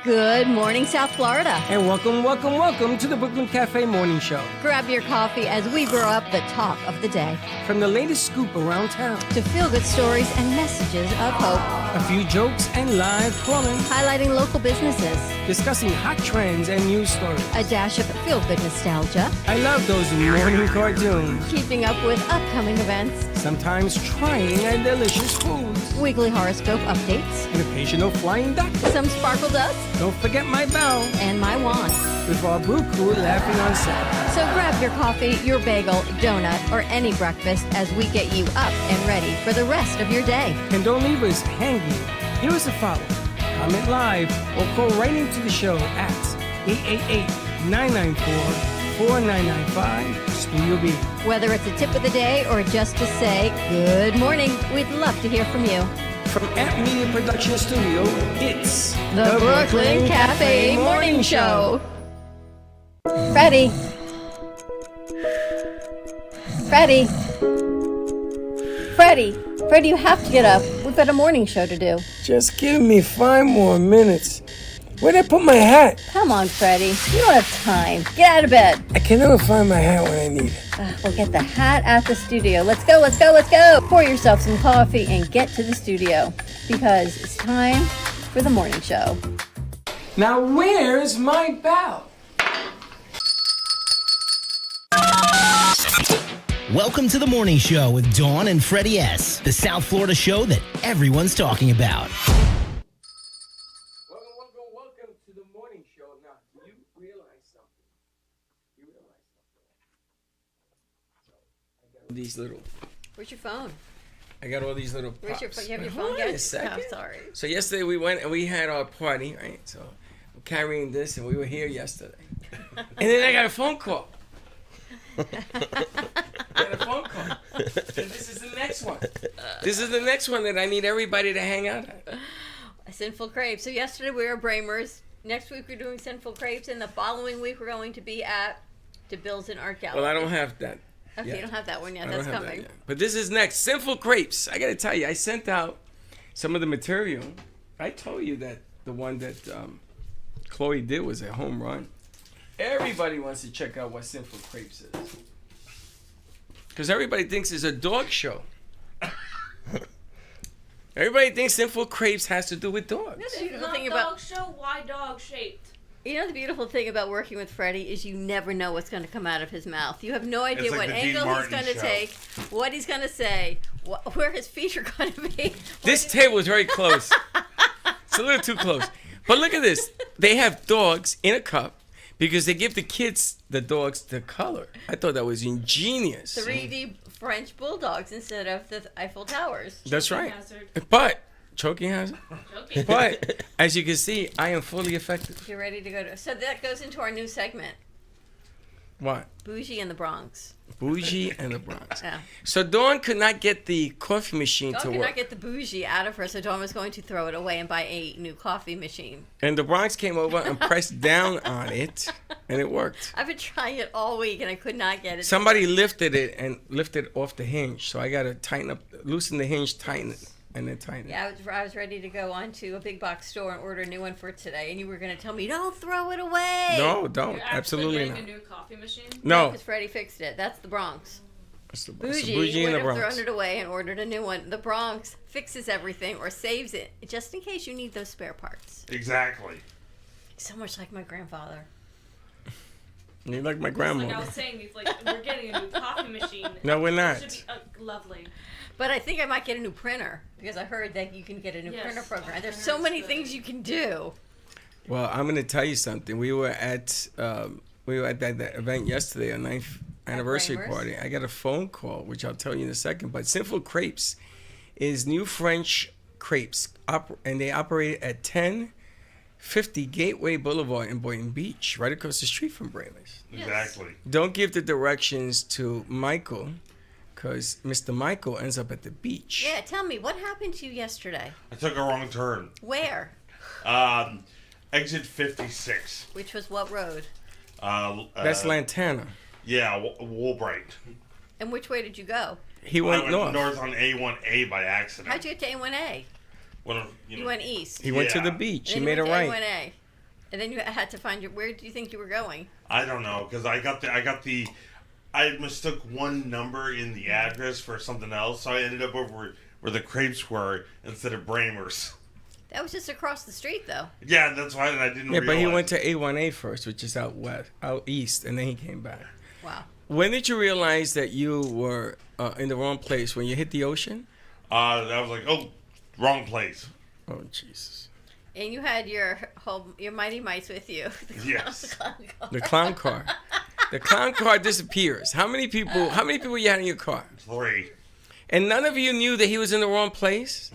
Good morning, South Florida. And welcome to the Brooklyn Cafe Morning Show. Grab your coffee as we brew up the talk of the day. From the latest scoop around town to feel-good stories and messages of hope. A few jokes and live plumbing. Highlighting local businesses. Discussing hot trends and news stories. A dash of feel-good nostalgia. I love those morning cartoons. Keeping up with upcoming events. Sometimes trying and delicious foods. Weekly horoscope updates. An occasional flying duck. Some sparkle dust. Don't forget my bell. And my wand. With our brew crew laughing on set. So grab your coffee, your bagel, donut, or any breakfast as we get you up and ready for the rest of your day. And don't leave us hanging. Give us a follow. Comment live or call right into the show at 888-994-4995 Studio B. Whether it's a tip of the day or just to say good morning, we'd love to hear from you. From App Media Production Studio, it's the Brooklyn Cafe Morning Show. Freddie, you have to get up. We've got a morning show to do. Just give me 5 more minutes. Where'd I put my hat? Come on, Freddie. You don't have time. Get out of bed. I can never find my hat when I need it. We'll get the hat at the studio. Let's go. Pour yourself some coffee and get to the studio because it's time for the morning show. Now, where's my bell? Welcome to the morning show with Dawn and Freddie S., the South Florida show that everyone's talking about. Welcome to the morning show. Now, do you realize something? So, I got these little. Where's your phone? I got all these little pops. Where's your phone? You have your phone Hold yet? on a second. I'm sorry. So yesterday we went and we had our party, right? So I'm carrying this and we were here yesterday. And then I got a phone call. And this is the next one. This is the next one that I need everybody to hang out at. Sinful Crepes. So yesterday we were Bramers. Next week we're doing Sinful Crepes. And the following week we're going to be at DeBille's in Art Gallery. Well, I don't have that. Okay, yet. you don't have that one yet. I That's don't have coming. that yet. But this is next. Sinful Crepes. I got to tell you, I sent out some of the material. I told you that the one that Chloe did was a home run. Everybody wants to check out what Sinful Crepes is. Because everybody thinks it's a dog show. Everybody thinks Sinful Crepes has to do with dogs. The It's beautiful not thing dog about show. Why dog shaped? You know the beautiful thing about working with Freddie is you never know what's going to come out of his mouth. You have no idea like what the angle Dean he's going Martin to show. take, what he's going to say, where his feet are going to be. This table is very close. It's a little too close. But look at this. They have dogs in a cup because they give the kids the dogs the color. I thought that was ingenious. 3D French bulldogs instead of the Eiffel Towers. That's right. Hazard. But, choking hazard. Joking. But, as you can see, I am fully effective. You're ready to go to... So that goes into our new segment, What? Bougie in the Bronx. Bougie and the Bronx. Yeah. So Dawn could not get the coffee machine Dawn to could work. not get the bougie out of her, so Dawn was going to throw it away and buy a new coffee machine. And the Bronx came over and pressed down on it, and it worked. I've been trying it all week, and I could not get it. Somebody lifted it off the hinge, so I got to tighten up, loosen the hinge, tighten it, and then tighten it. Yeah, I was ready to go on to a big box store and order a new one for today, and you were going to tell me, don't throw it away. No, don't. You're Absolutely actually not. getting a new coffee machine? No. Because Freddie fixed it. That's the Bronx. It's the Bougie in would the have Bronx. thrown it away and ordered a new one. The Bronx fixes everything or saves it, just in case you need those spare parts. Exactly. So much like my grandfather. You like my Like grandmother. I was saying, it's like we're getting a new coffee machine. No, we're It not. should be lovely. But I think I might get a new printer, because I heard that you can get a new Yes, printer program. There's printer so is many good. things you can do. Well, I'm going to tell you something. We were at that event yesterday, a 9th anniversary Framers. party. I got a phone call, which I'll tell you in a second. But Sinful Crepes is new French crepes, and they operate at 1050 Gateway Boulevard in Boynton Beach, right across the street from Bramers. Exactly. Don't give the directions to Michael, because Mr. Michael ends up at the beach. Yeah, tell me, what happened to you yesterday? I took a wrong turn. Where? Exit 56. Which was what road? That's Lantana. Yeah, Woolbright. And which way did you go? He I went went north. north on A1A by accident. How'd you get to A1A? You went east. He went to the Yeah. beach. He Then you made a went to right. A1A. And then you had to find where do you think you were going? I don't know, because I mistook one number in the address for something else, so I ended up over where the crepes were instead of Bramers. That was just across the street, though. Yeah, that's why I didn't Yeah, realize. but he went to A1A first, which is out east, and then he came back. Wow. When did you realize that you were in the wrong place? When you hit the ocean? I was like, oh, wrong place. Oh, Jesus. And you had your Mighty Mice with you. Yes. The clown car. The clown car disappears. How many people you had in your car? 3. And none of you knew that he was in the wrong place?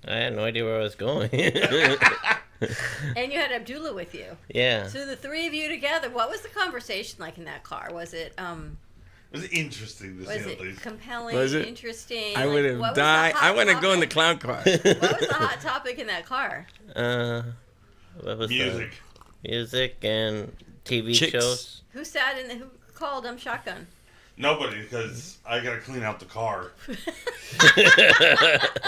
I had no idea where I was going. And you had Abdullah with you. Yeah. So the three of you together, what was the conversation like in that car? Was it It was interesting to was say at it least. compelling, Was it? interesting? I Like, would have what was the died. hot I want to go in the topic? clown car. What was the hot topic in that car? What was Music. Music and TV Chicks. shows. Who sat in who called shotgun? Nobody, because I gotta clean out the car.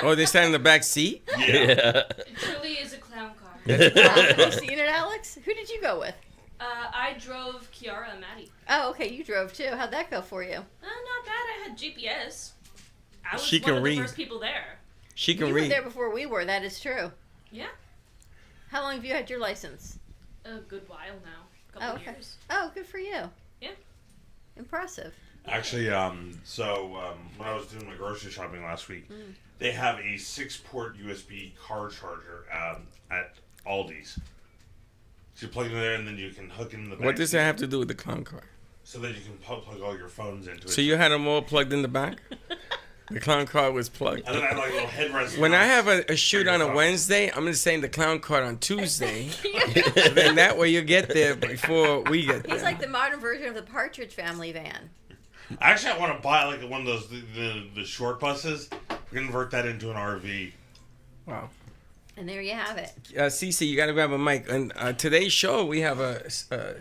Oh, they sat in the back seat? Yeah. It truly is a clown car. Have you seen it, Alex? Who did you go with? I drove Kiara and Maddie. Oh, okay, you drove too. How'd that go for you? Not bad. I had GPS. I was She one can of the read. first people there. She can You were read. there before we were. That is true. Yeah, How long have you had your license? a good while now. Couple Oh, okay. years. Oh, good for you. Yeah. Impressive. Actually, when I was doing my grocery shopping last week, they have a 6-port USB car charger at Aldi's. So you plug it in there, and then you can hook it in the back. What does that have to do with the clown car? So that you can plug all your phones into it. So you had them all plugged in the back? The clown car was plugged. And then I have like a little headrest. When I have a shoot on a phone. Wednesday, I'm going to say the clown car on Tuesday. And then that way you get there before we get there. He's like the modern version of the Partridge Family van. Actually, I want to buy like one of those the short buses. Convert that into an RV. Wow. And there you have it. Cece, you got to grab a mic. And today's show, we have a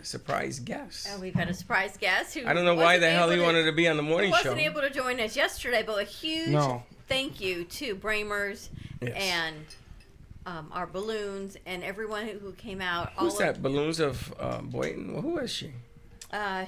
surprise guest. And we've had a surprise guest who I don't know why the wasn't hell he able to- wanted to be on the who morning show. wasn't able to join us yesterday, but a huge thank you to Bramers Yes. and our balloons and everyone who came out. Who's that? Balloons of Boynton? Well, who is she?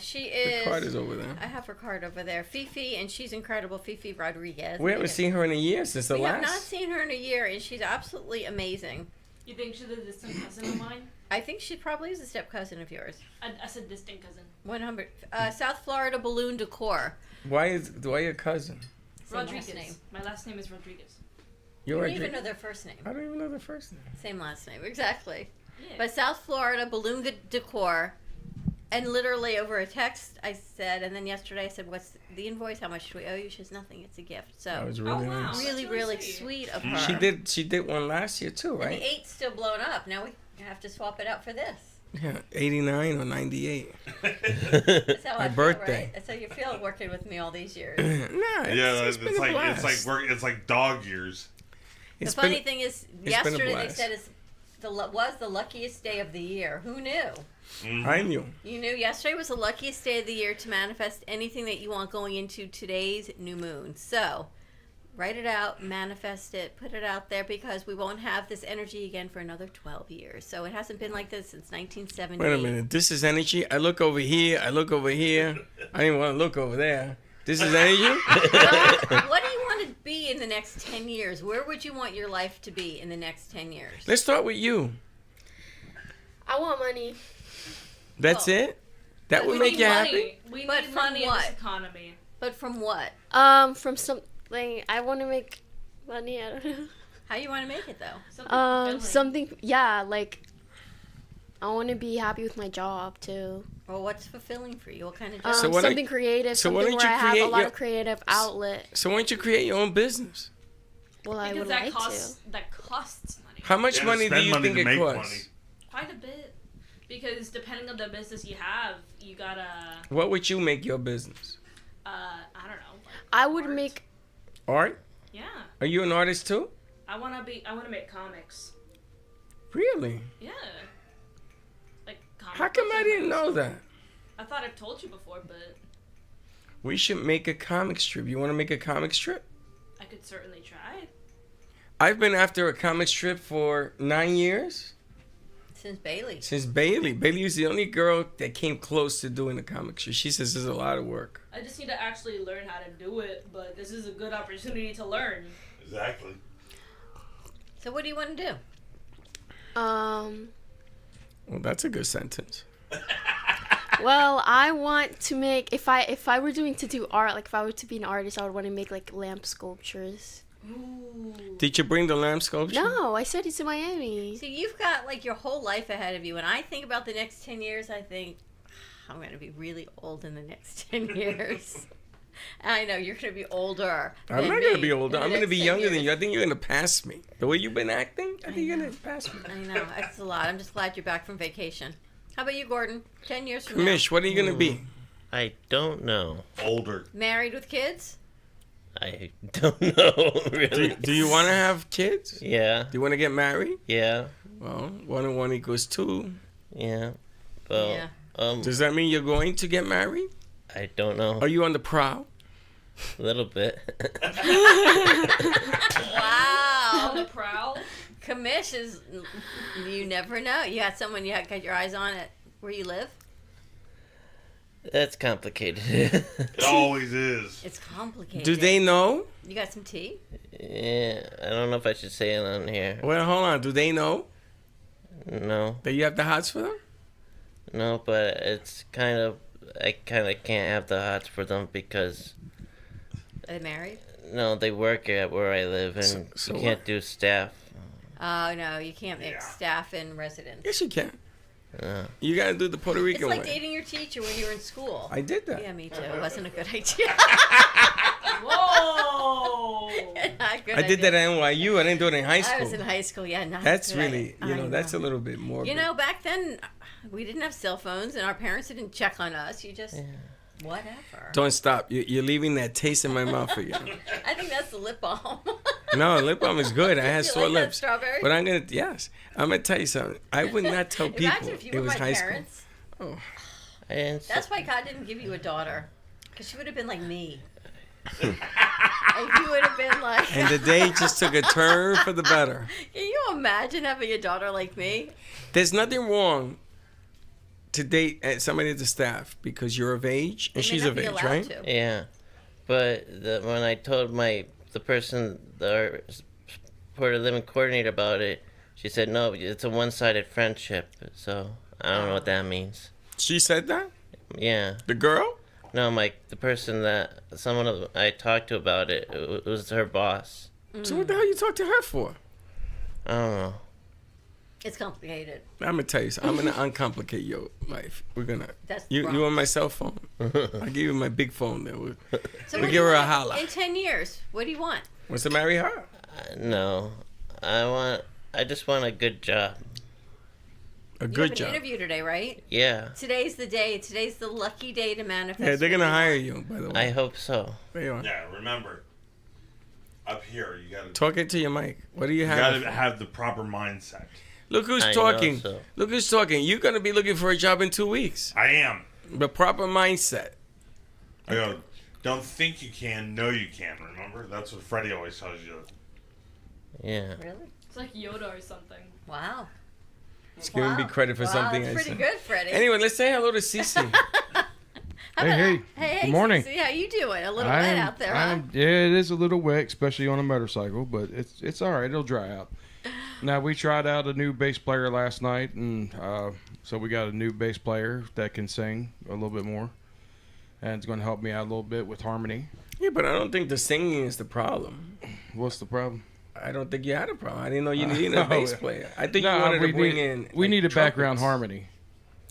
She The is. card is over there. I have her card over there. Fifi, and she's incredible. Fifi Rodriguez. We haven't seen her in a year since the We have not last. seen her in a year, and she's absolutely amazing. You think she's a distant cousin of mine? I think she probably is a step cousin of yours. I said distant cousin. 100. South Florida Balloon Decor. Why your cousin? Same last Rodriguez. name. My last name is Rodriguez. You're You don't even Rodriguez? know their first name. I don't even know the first name. Same last name, exactly. Yeah. But South Florida Balloon Decor. And literally over a text, I said, and then yesterday I said, "What's the invoice? How much do we owe you?" She says, "Nothing. It's a gift." So That was really wow. nice. really, That's really really sweet of Mm. her. She did one last year too, And the right? 8's still blown up. Now we have to swap it out for this. Yeah, 89 or 98. That's how My I feel, birthday. right? That's how you feel working with me all these years. Nah, it's been a blast. It's like dog years. The It's funny been- thing is, been a yesterday they blast. said it's was the luckiest day of the year. Who knew? I knew. You knew yesterday was the luckiest day of the year to manifest anything that you want going into today's new moon. So, write it out, manifest it, put it out there because we won't have this energy again for another 12 years. So, it hasn't been like this since 1970. Wait a minute. This is energy. I look over here. I look over here. I didn't want to look over there. This is energy. What do you want to be in the next 10 years? Where would you want your life to be in the next 10 years? Let's start with you. I want money. That's Well, it. That would We make need you money. happy. We But need from money in what? this economy. But from what? From something I want to make money. I don't know. How you want to make it though? Something fulfilling. Something. Yeah, like I want to be happy with my job too. Well, what's fulfilling for you? What kind of job? So why don't- Something creative. so why something don't where you I have a create lot your- of creative outlet. So why don't you create your own business? Well, I Because would that like costs that costs money. How much Yeah, money do spend you money think to it make costs? money. Quite a bit. Because depending on the business you have, you gotta What would you make your business? I don't know. Like I would art. make. Art? Yeah. Are you an artist too? I wanna make comics. Really? Yeah. Like comic How come books I are didn't really know cool. that? I thought I've told you before, but We should make a comic strip. You want to make a comic strip? I could certainly try. I've been after a comic strip for 9 years. Since Bailey. Since Bailey. Bailey was the only girl that came close to doing a comic strip. She says it's a lot of work. I just need to actually learn how to do it, but this is a good opportunity to learn. Exactly. So what do you want to do? Well, that's a good sentence. Well, I want to make if I were doing to do art, like if I were to be an artist, I would want to make like lamp sculptures. Ooh. Did you bring the lamp sculpture? No, I said it's in Miami. So you've got like your whole life ahead of you. When I think about the next 10 years, I think I'm going to be really old in the next 10 years. I know you're going to be older. I'm than not going to me be older. in the I'm going to next be 10 younger than years. you. I think you're going to pass me. The way you've been acting, I think you're know. going to pass me. I know. That's a lot. I'm just glad you're back from vacation. How about you, Gordon? 10 years from Mish, what are you going to be? I don't know. Older. now. Married with kids? I don't know, really. Do you want to have kids? Yeah, Do you want to get married? yeah, Well, 1 and 1 equals 2. yeah. Well, Yeah. Does that mean you're going to get married? I don't know. Are you on the prowl? A little bit. Wow. On the prowl. Commish is, you never know. You got someone you got your eyes on at where you live? That's complicated. It always is. It's complicated. Do they know? You got some tea? Yeah, I don't know if I should say it on here. Well, hold on. Do they know No, that you have the hots for them? no, but it's kind of, I kind of can't have the hots for them because, Are they married? no, they work at where I live and So you can't what? do staff. Oh, no. You can't mix Yeah. staff and residents. Yes, you can. Uh, You got to do the Puerto It's Rican like way. dating your teacher when you were in school. I did that. Yeah, me too. It wasn't a good idea. Whoa. Not a good I did idea. that at NYU. I didn't do it in high I school. was in high school, yeah. Not That's good. really, I you know, that's a little bit more. You know, back then, we didn't have cell phones, and our parents didn't check on us. You just, whatever. Don't stop. You're leaving that taste in my mouth again. I think that's the lip balm. No, lip balm is good. I had You sore like that lips. strawberry? But I'm going to, yes. I'm going to tell you something. I would not tell people Imagine if you it were was my high parents. school. I didn't say, That's why God didn't give you a daughter, because she would have been like me. And you would have been like. And the day just took a turn for the better. Can you imagine having a daughter like me? There's nothing wrong to date somebody at the staff because you're of age and You may she's not of be age, allowed right? to. yeah, but when I told the person, the Puerto Living coordinator about it, she said, no, it's a one-sided friendship, so I don't know what that means. She said that? Yeah. The girl? No, the person that I talked to about it, it was her boss. So what the hell you talk to her for? I don't know. It's complicated. I'm gonna tell you something. I'm gonna uncomplicate your life. We're gonna. That's You wrong. on my cell phone? I'll give you my big phone there. So We'll what do give you her a want holla. In 10 years, what do you want? Wants to marry her? No, I just want a good job. A You good have an job. interview today, right? Yeah, Today's the day. Today's the lucky day to manifest. Yeah, they're what gonna you hire want. you. By the I way, hope so. they are. Yeah, remember, up here, you gotta, Talk into your mic. What do you you have? gotta have the proper mindset. Look who's I know, talking. so. Look who's talking. You're gonna be looking for a job in 2 weeks. I am. The proper mindset. I go, don't think you can, know you can, remember? That's what Freddie always tells you. Yeah. Really? It's like Yoda or something. Wow. It's giving me credit for something That's I pretty said. good, Freddie. Anyway, let's say hello to Cece. How Hey, about- hey. Hey, Good morning. Cece, how you doing? A little wet out there, huh? Yeah, it is a little wet, especially on a motorcycle, but it's all right. It'll dry out. Now, we tried out a new bass player last night, and so we got a new bass player that can sing a little bit more, and it's going to help me out a little bit with harmony. Yeah, but I don't think the singing is the problem. What's the problem? I don't think you had a problem. I didn't know you needed a bass player. I think you No, wanted we to bring need- in. We like, needed background trumpets. harmony.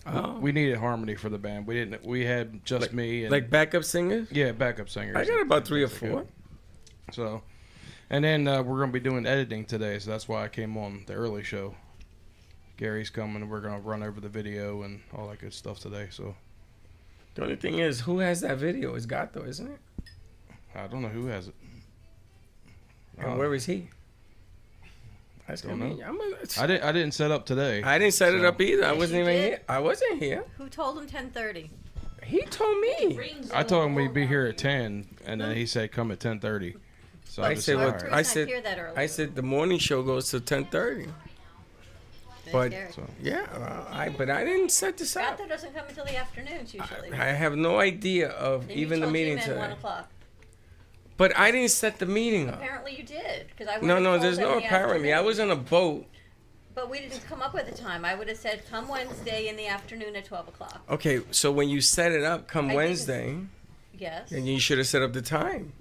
Oh. We needed harmony for the band. We had just Like- me and Like backup singers? yeah, backup singers. I got about 3 or 4. So, and then we're going to be doing editing today, so that's why I came on the early show. Gary's coming, and we're going to run over the video and all that good stuff today. So, The only thing is, who has that video? It's Gato, isn't it? I don't know who has it. And where is he? That's Don't gonna know. be, I'm gonna, I didn't set up today. I didn't set it So- up either. I Yes, wasn't you even did. here. I wasn't here. Who told him 10:30? He told me. Rings I on told the him we'd be wall here now. at 10, and then he said come at 10:30. So But I I just said, said, our all what? crew's right. I not said, here that early. I said the morning show goes till 10:30. That's But scary. So, yeah, but I didn't set this up. Gunther doesn't come until the afternoons usually. I have no idea of And even you the told meeting G-Man 1 today. o'clock. But I didn't set the meeting up. Apparently you did, because I No, would've told there's them no in the apparently. I afternoon. was on a boat. But we didn't come up with a time. I would have said, come Wednesday in the afternoon at 12 o'clock. Okay, so when you set it up, come I didn't. Wednesday, Yes. and you should have set up the time.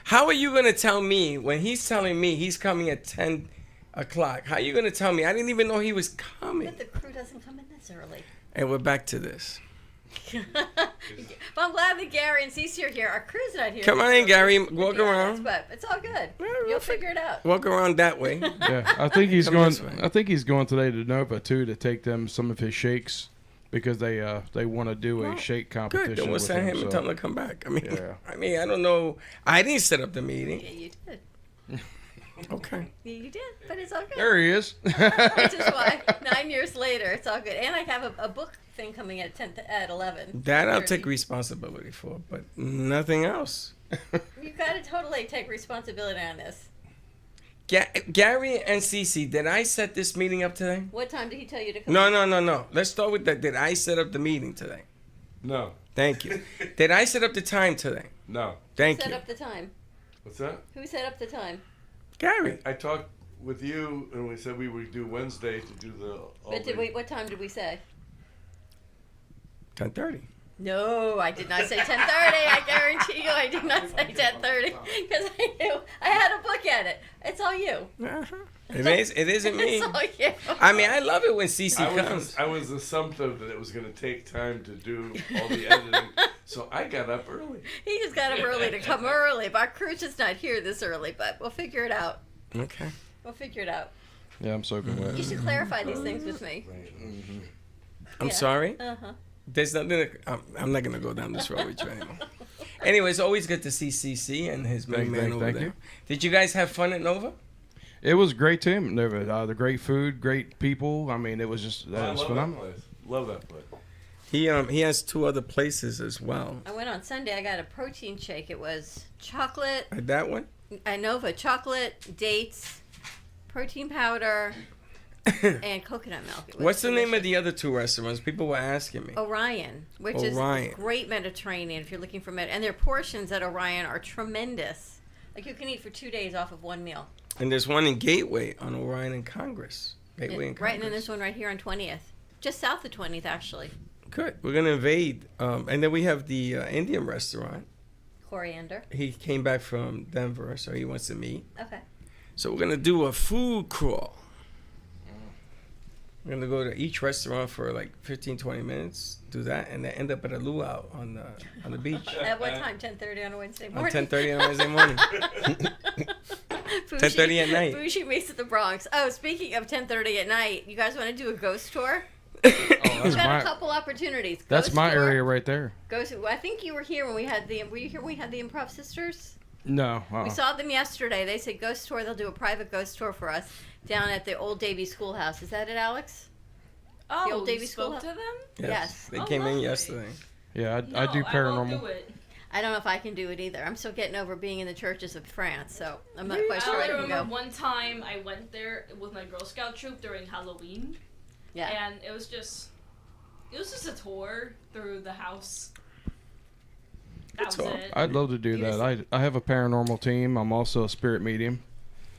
How are you going to tell me when he's telling me he's coming at 10 o'clock? How are you going to tell me? I didn't even know he was coming. But the crew doesn't come in this early. And we're back to this. But I'm glad that Gary and Cece are here. Our crew's not here. Come this on, early, Gary, to walk be honest, around. But it's all good. we'll You'll figure it out. Walk around that way. yeah, I think he's Come going. this way. I think he's going today to Nova too to take them some of his shakes because they want to do a shake competition. Good. Then we'll with send him so- and tell him to come back. I mean, Yeah. I don't know. I didn't set up the Yeah, meeting. you did. Okay. Yeah, you did. But it's all good. There he is. Which is why 9 years later, it's all good. And I have a book thing coming at 11. That I'll 10:30. take responsibility for, but nothing else. You got to totally take responsibility on this. Gary and Cece, did I set this meeting up today? What time did he tell you to come? No. Let's start with that. Did I set up the meeting today? No, Thank you. Did I set up the time today? no. Thank Who set you. up the time? What's that? Who set up the time? Gary. I talked with you, and we said we would do Wednesday to do the. But did we? What time did we say? 10:30. No, I did not say 10:30. I guarantee you, I did not say 10:30 because I knew I had a book at it. It's all you. Uh-huh. It isn't me. It's all you. I mean, I love it when Cece I comes. was assumptive that it was going to take time to do all the editing, so I got up early. He just got up early to come early. But our crew's just not here this early. But we'll figure it out. Okay. We'll figure it out. Yeah, I'm soaking wet. You should clarify these things with me. I'm sorry. Uh huh. There's nothing. I'm not gonna go down this road with you anymore. Anyway, it's always good to see CC and his main man over thank there. you. Did you guys have fun at Nova? It was a great team at Nova. The great food, great people. I mean, it was just I was love phenomenal. that place. Love that place. He has 2 other places as well. I went on Sunday. I got a protein shake. It was chocolate. That one? Nova chocolate, dates, protein powder, and coconut milk. It was What's the name of delicious. the other 2 restaurants? People were asking me. Orion, which Orion. is great Mediterranean if you're looking for and their portions at Orion are tremendous. Like you can eat for 2 days off of one meal. And there's one in Gateway on Orion and Congress. Gateway and Congress. Right, and then there's one right here on 20th, just south of 20th actually. Good. We're gonna invade. And then we have the Indian restaurant. Coriander. He came back from Denver, so he wants to meet. Okay. So we're gonna do a food crawl. We're gonna go to each restaurant for like 15, 20 minutes, do that, and then end up at a luau on the beach. At what time? 10:30 on a Wednesday On morning. 10:30 on Wednesday morning. 10:30 at night. Bougie meets at the Bronx. Oh, speaking of 10:30 at night, you guys want to do a ghost tour? That's We've got my a couple opportunities. that's Ghost my tour, area right there. Ghost. I think you were here when we had the. Were you here when we had the Improv Sisters? No, We saw them yesterday. They said ghost tour. They'll do a private ghost tour for us down at the old Davy Schoolhouse. Is that it, Alex? Oh, old Davy you spoke School- to them? Yes. They Oh, came in lovely. yesterday. yeah, No, I do I won't paranormal. do it. I don't know if I can do it either. I'm still getting over being in the churches of France, so I'm not quite I sure I only can remember go. one time I went there with my Girl Scout troop during Halloween, Yeah. and it was just a tour through the house. That That's was all. it. I'd love to do You that. I have a paranormal team. I'm also a spirit medium.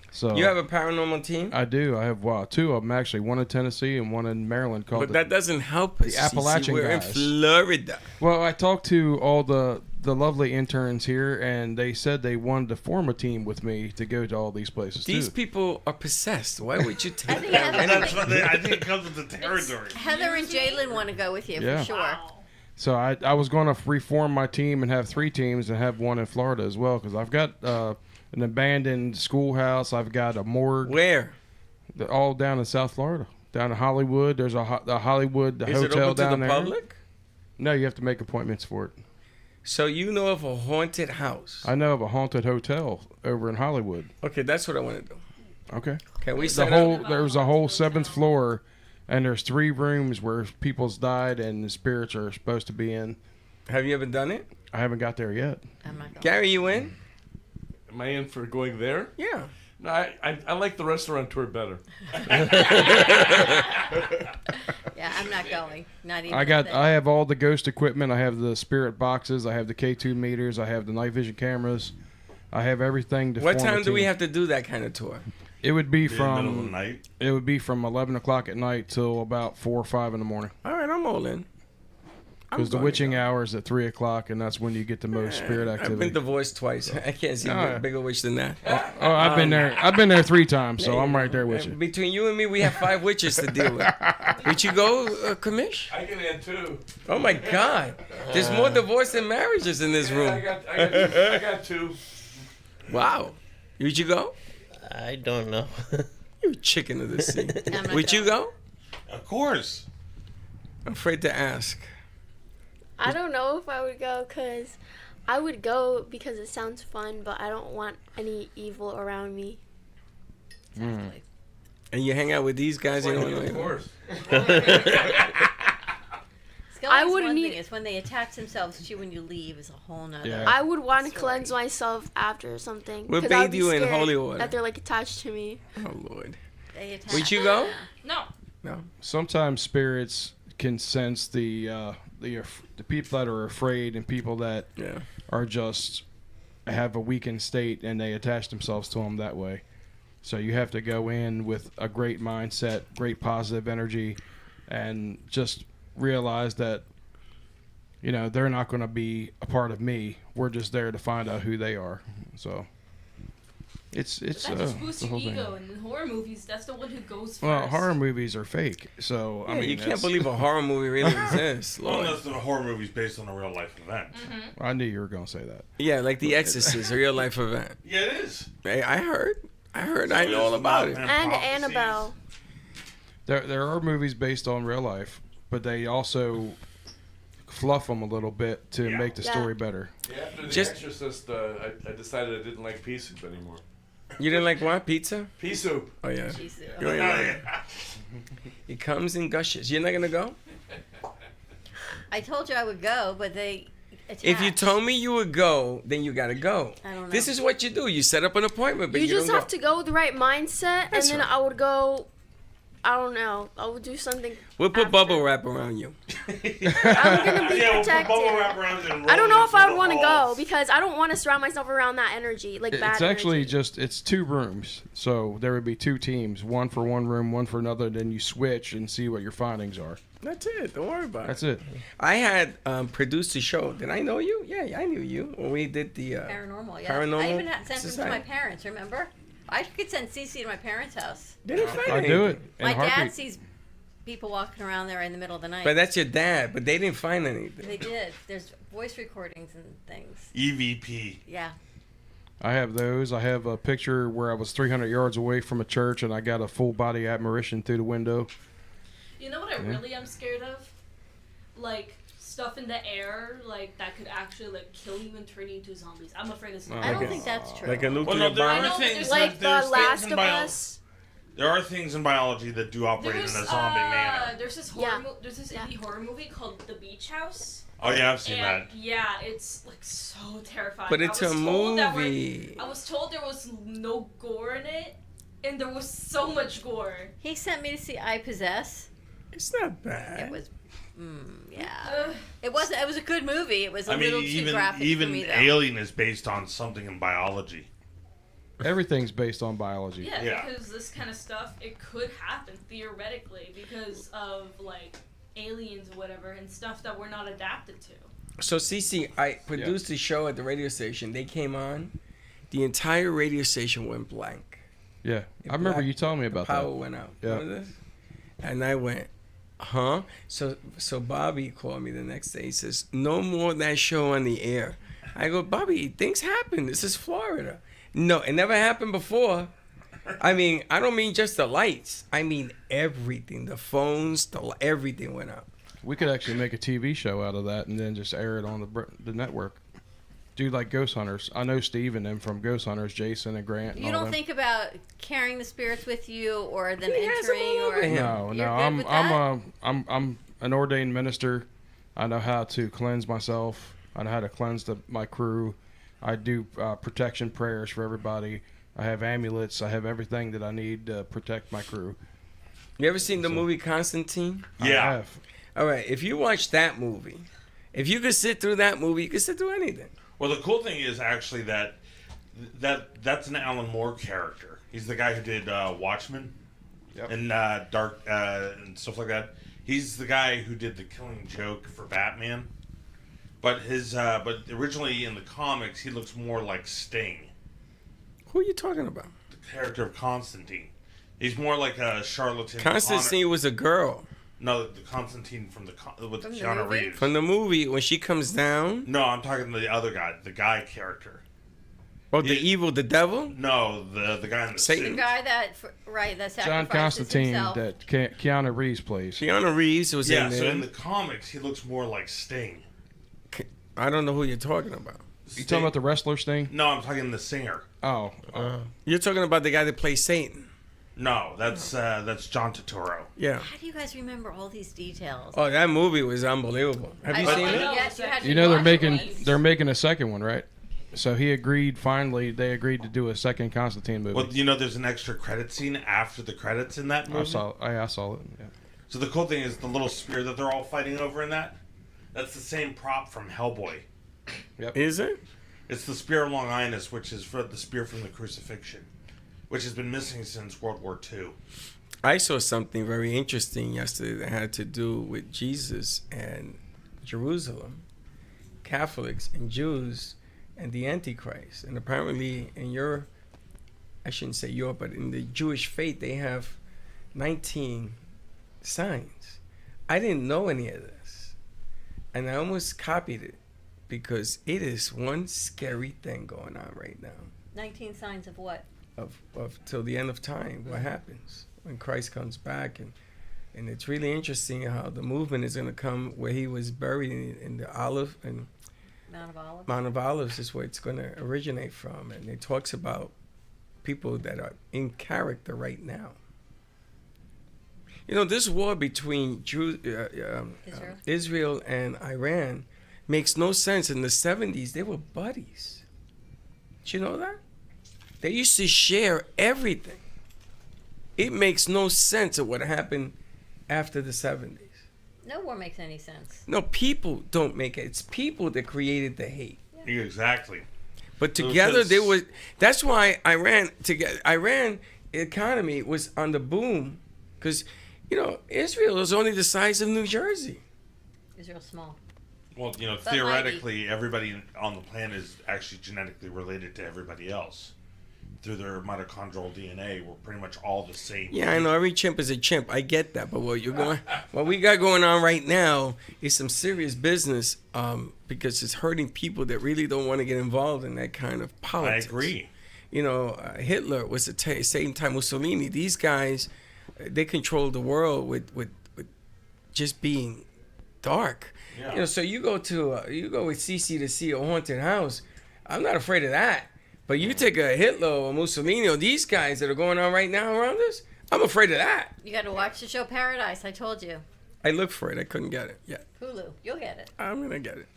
So You have a paranormal team? I do. I have 2 of them actually. One in Tennessee and one in Maryland. Called But that doesn't help us. the Appalachian We're guys. in Florida. Well, I talked to all the lovely interns here, and they said they wanted to form a team with me to go to all these places These too. people are possessed. Why would you I take think that? Heather- That's what I think it comes with the territory. Heather and Jalen want to go with you Yeah. for sure. Wow. So I was going to reform my team and have 3 teams and have one in Florida as well because I've got an abandoned schoolhouse. I've got a morgue. Where? They're all down in South Florida, down in Hollywood. There's a Hollywood Is it hotel open to down the there. public? No, you have to make appointments for it. So you know of a haunted house? I know of a haunted hotel over in Hollywood. Okay, that's what I want to do. Okay. Can we The set whole up? there's a whole 7th floor, and there's 3 rooms where people's died and the spirits are supposed to be in. Have you ever done it? I haven't got there yet. I'm not going. Gary, you in? Am I in for going there? Yeah. No, I like the restaurateur better. Yeah, I'm not going. Not even. I have all the ghost equipment. I have the spirit boxes. I have the K2 meters. I have the night vision cameras. I have everything to What form a time do we team. have to do that kind of tour? It would be In the middle of the from night. it would be from 11 o'clock at night till about 4 or 5 in the morning. All right, I'm all in. Because the witching hour is at 3 o'clock, and that's when you get the most spirit I've activity. been divorced twice. I can't see a bigger witch than that. Oh, I've been there. I've been there 3 times, so I'm right there with you. Between you and me, we have 5 witches to deal with. Would you go, Kamish? I can add 2. Oh my God! There's more divorce than marriages in this I room. got 2. Wow. Would you go? I don't know. You chicken of the sea. I'm not Would you going. go? Of course. I'm afraid to ask. I don't know if I would go because I would go because it sounds fun, but I don't want any evil around me. Exactly. And you hang out with these guys, you Of know. course. I Skelly's wouldn't one need- thing is when they attach themselves to you when you leave is a whole nother. Yeah. I would want to Story. cleanse myself after something. We'll 'cause I would bathe be you in scared holy water. that they're like attached to me. Oh Lord. They attach. Would you go? No. No. Sometimes spirits can sense the people that are afraid and people that Yeah. are just have a weakened state, and they attach themselves to them that way. So you have to go in with a great mindset, great positive energy, and just realize that they're not going to be a part of me. We're just there to find out who they are. So it's That just boosts the your whole thing. ego. And in horror movies, that's the one who goes first. Well, horror movies are fake, so I Yeah, mean you can't that's- believe a horror movie really exists. Well, Lord. that's the horror movies based on a real life event. I knew you were going to say that. Yeah, like The Exorcist, a real life event. Yeah, it is. Hey, I heard. I know all about it. And prophecies. Annabelle. There are movies based on real life, but they also fluff them a little bit to Yeah. make the Yeah. story better. Yeah, after The Just- Exorcist, I decided I didn't like pea soup anymore. You didn't like what? Pizza? Pea soup. Oh, yeah. Jesus. You ain't like it. It comes in gushes. You're not going to go? I told you I would go, but they attach. If you told me you would go, then you got to go. I don't know. This is what you do. You set up an appointment, but You you, just don't have go. to go with the right mindset, That's and then right. I would go. I don't know. I would do something. We'll put after. bubble wrap around you. I'm gonna be Yeah, we'll put protected. bubble wrap around it and I don't roll know it if I through would the want to go halls. because I don't want to surround myself around that energy, like bad It's actually energy. it's 2 rooms, so there would be 2 teams, one for one room, one for another. Then you switch and see what your findings are. That's it. Don't worry about That's it. it. I had produced a show. Did I know you? Yeah, I knew you. When we did the... Paranormal, yeah. Paranormal I even sent them to Society. my parents, remember? I could send Cece to my parents' house. They didn't find I anything. do it in My a dad heartbeat. sees people walking around there in the middle of the night. But that's your dad, but they didn't find anything. They did. There's voice recordings and things. EVP. Yeah. I have those. I have a picture where I was 300 yards away from a church, and I got a full body apparition through the window. You know what I really am scared of? Like stuff in the air, like that could actually like kill you and turn you into zombies. I'm afraid of zombies. I don't Okay. think that's true. Like a nuclear Well, no, there bomb? are know, things. Like there's The Last things in of bio- Us. There are things in biology that do operate in a zombie manner. There's this horror. Yeah. There's this Yeah. indie horror movie called The Beach House. Oh yeah, I've seen And that. yeah, it's like so terrifying. But it's I was a told that movie. I was told there was no gore in it, and there was so much gore. He sent me to see I Possess. It's not bad. It was, yeah. Ugh. It wasn't. It was a good movie. It was a I mean, little too graphic for even me, though. Alien is based on something in biology. Everything's based on biology. Yeah, Yeah. because this kind of stuff it could happen theoretically because of like aliens or whatever and stuff that we're not adapted to. So, Cece, I produced a show at the radio station. They came on. The entire radio station went blank. Yeah, It I remember black- you telling me The about power that. went out. Yeah. Remember this? And I went, huh? So Bobby called me the next day. He says, no more of that show on the air. I go, Bobby, things happen. This is Florida. No, it never happened before. I mean, I don't mean just the lights. I mean everything. The phones, everything went out. We could actually make a TV show out of that and then just air it on the network. Do like Ghost Hunters. I know Steve and them from Ghost Hunters, Jason and Grant. And You all don't them. think about carrying the spirits with you or them He has them entering all or over him. No, You're no. good with that? I'm an ordained minister. I know how to cleanse myself. I know how to cleanse my crew. I do protection prayers for everybody. I have amulets. I have everything that I need to protect my crew. You ever seen the movie Constantine? Yeah. I have. All right, if you watch that movie, if you could sit through that movie, you could sit through anything. Well, the cool thing is actually that's an Alan Moore character. He's the guy who did Watchmen and Dark and stuff like that. He's the guy who did the Killing Joke for Batman. But but originally in the comics, he looks more like Sting. Who are you talking about? The character of Constantine. He's more like a charlatan. Constantine was a girl. No, the Constantine with From the Keanu movie? Reeves. From the movie, when she comes down. No, I'm talking the other guy, the guy character. Oh, the evil, the devil? No, the guy in the Satan. The suit. guy that sacrifices John Constantine himself. that Keanu Reeves plays. Keanu Reeves was Yeah, in so there. in the comics, he looks more like Sting. I don't know who you're talking about. You talking about the wrestler Sting? No, I'm talking the singer. Oh. You're talking about the guy that plays Satan. No, that's John Turturro. Yeah. How do you guys remember all these details? Oh, that movie was unbelievable. Have you I seen know, it? yes, you had to You know watch it. they're making a second one, right? So he agreed. Finally, they agreed to do a second Constantine movie. Well, you know, there's an extra credit scene after the credits in that movie. I saw it. Yeah. So the cool thing is the little spear that they're all fighting over in that. That's the same prop from Hellboy. Is it? It's the spear of Long Inus, which is for the spear from the crucifixion, which has been missing since World War II. I saw something very interesting yesterday that had to do with Jesus and Jerusalem, Catholics and Jews, and the Antichrist. And apparently in I shouldn't say your, but in the Jewish faith, they have 19 signs. I didn't know any of this. And I almost copied it because it is one scary thing going on right now. 19 signs of what? Of till the end of time, what happens when Christ comes back. And it's really interesting how the movement is going to come where he was buried in the Olive and Mount of Olives. Mount of Olives is where it's going to originate from. And it talks about people that are in character right now. You know, this war between Israel and Iran makes no sense. In the 70s, they were buddies. Did you know that? They used to share everything. It makes no sense of what happened after the 70s. No war makes any sense. No, people don't make it. It's people that created the hate. Yeah. Exactly. But together they were. That's why Iran economy was on the boom, because Israel is only the size of New Jersey. Israel's small. Well, But theoretically, everybody on the planet is actually genetically related to everybody else. Through their mitochondrial DNA, we're pretty much all the same. Yeah, I know every chimp is a chimp. I get that, but what we got going on right now is some serious business, because it's hurting people that really don't want to get involved in that kind of politics. I agree. Hitler was the same time Mussolini. These guys, they controlled the world with just being dark. Yeah. So you go with Cece to see a haunted house. I'm not afraid of that. But you take a Hitler or Mussolini or these guys that are going on right now around us, I'm afraid of that. You got to watch the show Paradise. I told you. I looked for it. I couldn't get it yet. Hulu. You'll get it. I'm going to get it.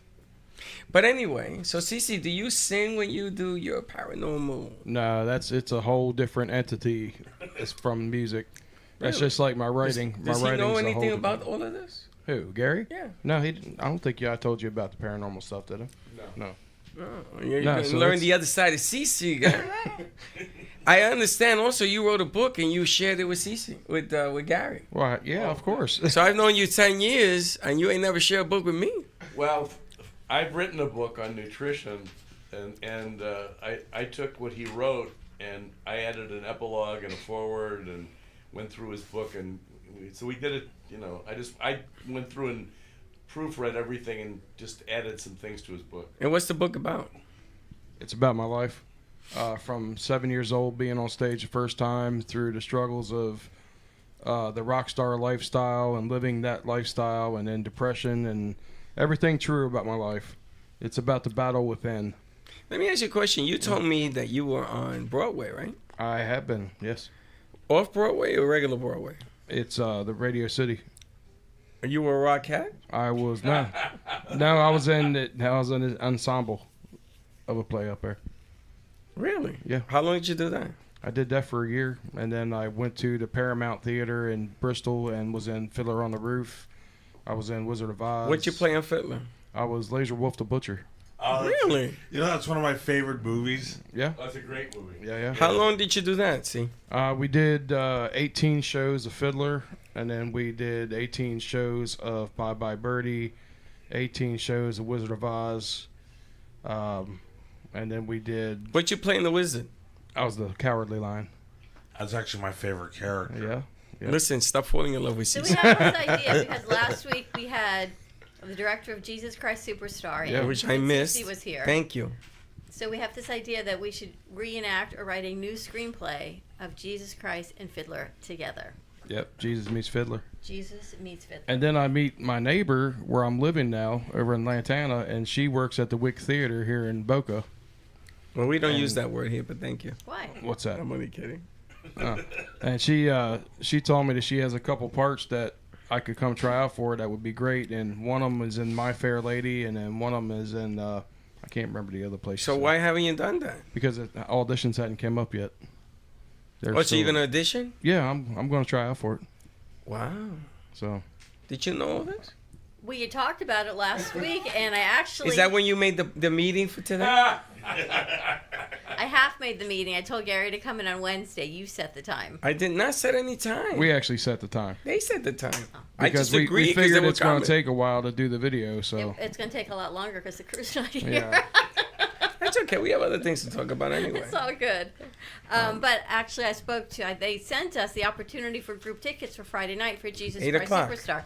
But anyway, so Cece, do you sing when you do your paranormal? No, it's a whole different entity. It's from music. That's Really? just like my writing. Does my he know writing's a anything whole about different- all of this? Who, Gary? Yeah. No, he didn't. I don't think I told you about the paranormal stuff, did I? No. Oh, you No, can so learn let's- the other side of Cece, guy. I understand. Also, you wrote a book and you shared it with Cece, with Gary. Well, yeah, of course. So I've known you 10 years, and you ain't never shared a book with me. Well, I've written a book on nutrition, and I took what he wrote and I added an epilogue and a foreword and went through his book, and so we did it. I went through and proofread everything and just added some things to his book. And what's the book about? It's about my life. From 7 years old, being on stage the first time, through the struggles of the rock star lifestyle and living that lifestyle, and then depression and everything true about my life. It's about the battle within. Let me ask you a question. You told me that you were on Broadway, right? I have been, yes. Off Broadway or regular Broadway? It's the Radio City. You were a rock cat? I was no, I was in the ensemble. of a play up there. Really? Yeah. How long did you do that? I did that for a year, and then I went to the Paramount Theater in Bristol and was in Fiddler on the Roof. I was in Wizard of Oz. What'd you play on Fiddler? I was Laser Wolf the Butcher. Really? You know, that's one of my favorite movies. Yeah. That's a great movie. Yeah. How long did you do that? See? We did 18 shows of Fiddler, and then we did 18 shows of Bye Bye Birdie, 18 shows of Wizard of Oz, and then we did... What you play in The Wizard? I was the Cowardly Lion. That's actually my favorite character. Yeah. Listen, stop falling in love with So we Caesar. have this idea because last week we had the director of Jesus Christ Superstar. Yeah, and which I missed. Cece was here. Thank you. So we have this idea that we should reenact or write a new screenplay of Jesus Christ and Fiddler together. Yep, Jesus meets Fiddler. Jesus meets Fiddler. And then I meet my neighbor where I'm living now, over in Lantana, and she works at the Wick Theater here in Boca. Well, we don't use that word here, but thank you. Why? What's that? I'm only kidding. And she told me that she has a couple parts that I could come try out for. That would be great. And one of them is in My Fair Lady, and then one of them is in I can't remember the other place. So why haven't you done that? Because auditions hadn't come up yet. So you gonna audition? Yeah, I'm going to try out for it. Wow. So. Did you know this? We had talked about it last week, and I actually... Is that when you made the meeting for today? I half made the meeting. I told Gary to come in on Wednesday. You set the time. I did not set any time. We actually set the time. They set the time. Because I just we agreed figured it's going to take a while to do the video, so. It's going to take a lot longer because the crew's not here. Yeah. That's okay. We have other things to talk about anyway. It's all good. But actually, I spoke to... They sent us the opportunity for group tickets for Friday night for Jesus 8 Christ o'clock. Superstar.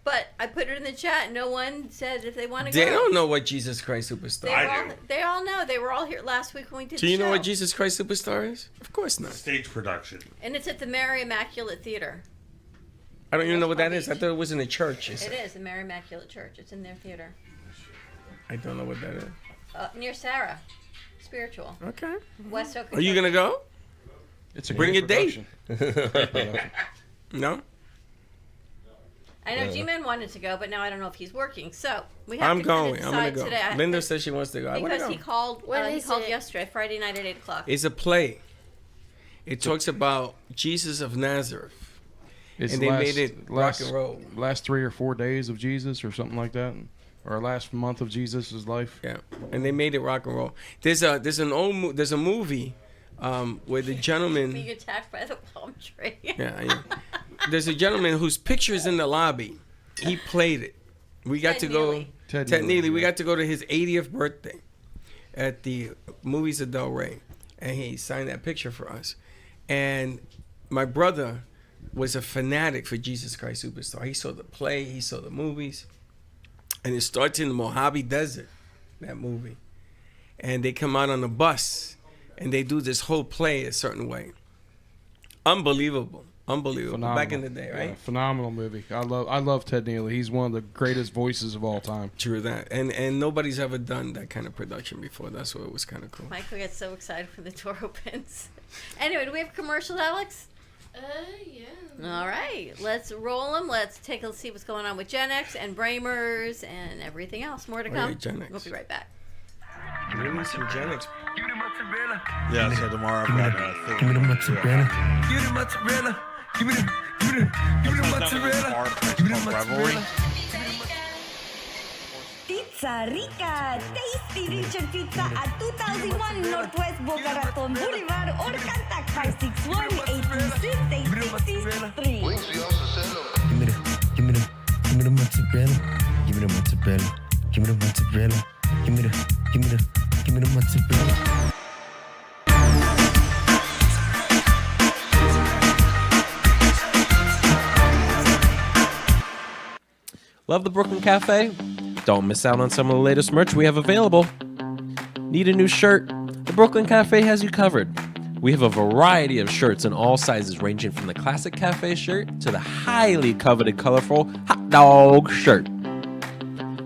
But I put it in the chat. No one said if they want to go. They don't know what Jesus Christ Superstar is. They all know. They were all here last week when we did Do the you know show. what Jesus Christ Superstar is? Of course not. Stage production. And it's at the Mary Immaculate Theater. I don't even know what that is. I thought it was in a church. It is the Mary Immaculate Church. It's in their theater. I don't know what that is. Near Sarah. Spiritual. Okay. West Oak. Are you going to go? It's a Bring great a date. production. No? I know G-Man wanted to go, but now I don't know if he's working. So we have I'm to going. kind I'm of going to decide go. today. Linda says she wants to go. I want to Because go. he called. When He is called it? yesterday, Friday night at 8:00. It's a play. It talks about Jesus of Nazareth. It's And they made it rock and roll. Last 3 or 4 days of Jesus or something like that. Or last month of Jesus' life. Yeah, and they made it rock and roll. There's a movie where the gentleman. Being attacked by the palm tree. Yeah, there's a gentleman whose picture is in the lobby. He played it. We got Ted to go. Neely. Ted Ted Neely, Neely. We yeah. got to go to his 80th birthday at the Movies of Del Rey, and he signed that picture for us. And my brother was a fanatic for Jesus Christ Superstar. He saw the play. He saw the movies. And it starts in the Mojave Desert, that movie. And they come out on a bus, and they do this whole play a certain way. Unbelievable. Phenomenal. Back in the day, right? Yeah, phenomenal movie. I love Ted Neely. He's one of the greatest voices of all time. True that. And nobody's ever done that kind of production before. That's why it was kind of cool. Michael gets so excited when the door opens. Anyway, do we have commercials, Alex? Yeah. All right, let's roll them. Let's take a see what's going on with Gen X and Bramers and everything else. More to Oh, come. yeah, Gen X. We'll be right back. We need some Gen X. Yeah, so tomorrow I've got a thing. Give me the mozzarella. Give me the mozzarella. Give me the mozzarella. Give me the mozzarella. Pizza Rica, tasty Richard Pizza at 2001 Northwest Boca Raton Boulevard or contact 561-826-8663. Give me the mozzarella. Give me the mozzarella. Give me the mozzarella. Give me the mozzarella. Love the Brooklyn Cafe? Don't miss out on some of the latest merch we have available. Need a new shirt? The Brooklyn Cafe has you covered. We have a variety of shirts in all sizes, ranging from the classic cafe shirt to the highly coveted colorful hot dog shirt.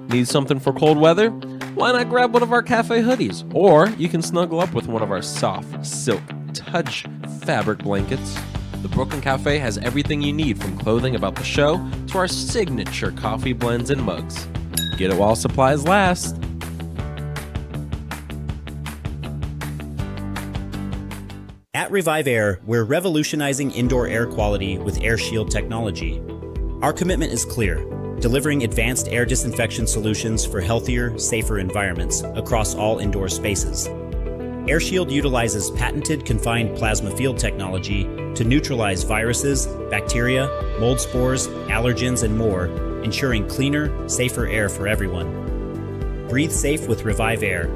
Need something for cold weather? Why not grab one of our cafe hoodies? Or you can snuggle up with one of our soft silk touch fabric blankets. The Brooklyn Cafe has everything you need, from clothing about the show to our signature coffee blends and mugs. Get it while supplies last. At Revive Air, we're revolutionizing indoor air quality with AirShield technology. Our commitment is clear, delivering advanced air disinfection solutions for healthier, safer environments across all indoor spaces. AirShield utilizes patented confined plasma field technology to neutralize viruses, bacteria, mold spores, allergens, and more, ensuring cleaner, safer air for everyone. Breathe safe with Revive Air.